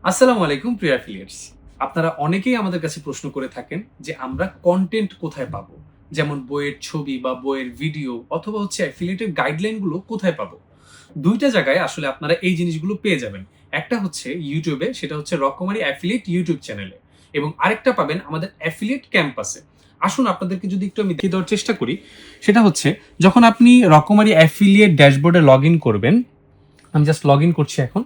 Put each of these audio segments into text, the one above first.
আসসালামু আলাইকুম প্রিয় অ্যাফিলিয়েটস। আপনারা অনেকেই আমাদের কাছে প্রশ্ন করে থাকেন যে আমরা কনটেন্ট কোথায় পাবো? যেমন বইয়ের ছবি বা বইয়ের ভিডিও অথবা হচ্ছে অ্যাফিলিয়েটের গাইডলাইন গুলো কোথায় পাবো? ২ টা জায়গায় আসলে আপনারা এই জিনিসগুলো পেয়ে যাবেন। একটা হচ্ছে YouTube এ, সেটা হচ্ছে রকমারি অ্যাফিলিয়েট ইউটিউব চ্যানেলে এবং আরেকটা পাবেন আমাদের অ্যাফিলিয়েট ক্যাম্পাসে। আসুন আপনাদেরকে যদি একটু আমি দেখিয়ে দেওয়ার চেষ্টা করি, সেটা হচ্ছে যখন আপনি রকমারি অ্যাফিলিয়েট ড্যাশবোর্ডে লগইন করবেন, আমি জাস্ট লগইন করছি এখন।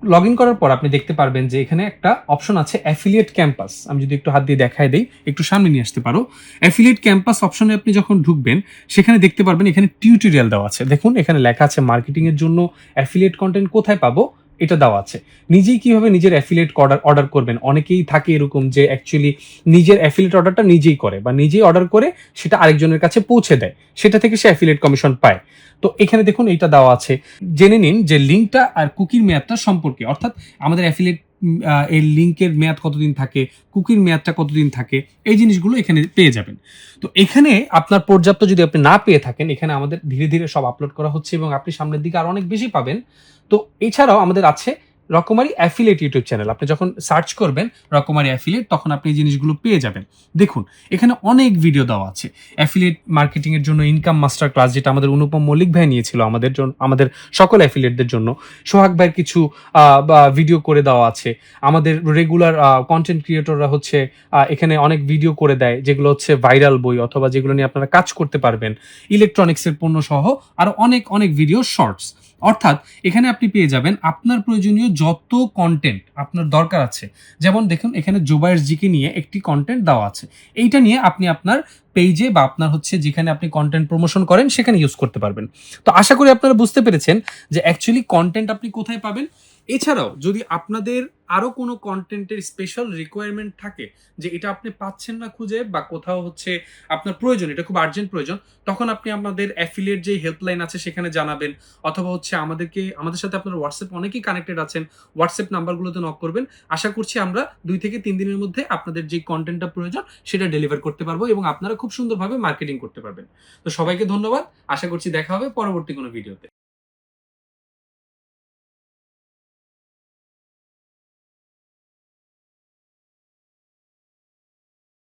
লগ ইন করার পর আপনি দেখতে পারবেন যে এখানে একটা অপশন আছে অ্যাফিলিয়েট ক্যাম্পাস। আমি যদি একটু হাত দিয়ে দেখায় দেই, একটু সামনে নিয়ে আসতে পারো। অ্যাফিলিয়েট ক্যাম্পাস অপশনে আপনি যখন ঢুকবেন, সেখানে দেখতে পারবেন এখানে টিউটোরিয়াল দেওয়া আছে। দেখুন এখানে লেখা আছে মার্কেটিং এর জন্য অ্যাফিলিয়েট কনটেন্ট কোথায় পাবো? এটা দেওয়া আছে। নিজেই কিভাবে নিজের অ্যাফিলিয়েট অর্ডার করবেন। অনেকেই থাকে এরকম যে অ্যাকচুয়ালি নিজের অ্যাফিলিয়েট অর্ডারটা নিজেই করে বা নিজেই অর্ডার করে সেটা আরেকজনের কাছে পৌঁছে দেয়। সেটা থেকে সে অ্যাফিলিয়েট কমিশন পায়। তো এখানে দেখুন এইটা দেওয়া আছে। জেনে নিন যে লিঙ্কটা আর কুকির মেয়াদটা সম্পর্কে, অর্থাৎ আমাদের অ্যাফিলিয়েট এর লিঙ্কের মেয়াদ কতদিন থাকে, কুকির মেয়াদটা কতদিন থাকে, এই জিনিসগুলো এখানে পেয়ে যাবেন। তো এখানে আপনার পর্যাপ্ত যদি আপনি না পেয়ে থাকেন, এখানে আমাদের ধীরে ধীরে সব আপলোড করা হচ্ছে এবং আপনি সামনের দিকে আরো অনেক বেশি পাবেন। তো এছাড়াও আমাদের আছে রকমারি অ্যাফিলিয়েট ইউটিউব চ্যানেল। আপনি যখন সার্চ করবেন রকমারি অ্যাফিলিয়েট, তখন আপনি এই জিনিসগুলো পেয়ে যাবেন। দেখুন এখানে অনেক ভিডিও দেওয়া আছে। অ্যাফিলিয়েট মার্কেটিং এর জন্য ইনকাম মাস্টার ক্লাস, যেটা আমাদের অনুপম মল্লিক ভাই নিয়েছিল আমাদের জন্য, আমাদের সকল অ্যাফিলিয়েটদের জন্য। সোহাগ ভাইয়ের কিছু ভিডিও করে দেওয়া আছে। আমাদের রেগুলার কন্টেন্ট ক্রিয়েটররা হচ্ছে এখানে অনেক ভিডিও করে দেয়, যেগুলো হচ্ছে ভাইরাল বই অথবা যেগুলো নিয়ে আপনারা কাজ করতে পারবেন। ইলেকট্রনিক্সের পণ্য সহ আরো অনেক অনেক ভিডিও শর্টস। অর্থাৎ এখানে আপনি পেয়ে যাবেন আপনার প্রয়োজনীয় যত কন্টেন্ট আপনার দরকার আছে। যেমন দেখুন এখানে জুবায়ের জিকে নিয়ে একটি কন্টেন্ট দেওয়া আছে। এইটা নিয়ে আপনি আপনার পেজে বা আপনার হচ্ছে যেখানে আপনি কন্টেন্ট প্রমোশন করেন সেখানে ইউজ করতে পারবেন। তো আশা করি আপনারা বুঝতে পেরেছেন যে অ্যাকচুয়ালি কন্টেন্ট আপনি কোথায় পাবেন। এছাড়াও যদি আপনাদের আরো কোনো কন্টেন্টের স্পেশাল রিকোয়ারমেন্ট থাকে, যে এটা আপনি পাচ্ছেন না খুঁজে বা কোথাও হচ্ছে আপনার প্রয়োজন, এটা খুব আর্জেন্ট প্রয়োজন, তখন আপনি আমাদের অ্যাফিলিয়েট যে হেল্পলাইন আছে সেখানে জানাবেন, অথবা হচ্ছে আমাদের সাথে আপনার হোয়াটসঅ্যাপ অনেকেই কানেক্টেড আছেন, হোয়াটসঅ্যাপ নাম্বারগুলোতে নক করবেন। আশা করছি আমরা 2 থেকে 3 দিনের মধ্যে আপনাদের যে কন্টেন্টটা প্রয়োজন সেটা ডেলিভার করতে পারবো এবং আপনারা খুব সুন্দরভাবে মার্কেটিং করতে পারবেন। তো সবাইকে ধন্যবাদ। আশা করছি দেখা হবে পরবর্তী কোনো ভিডিওতে।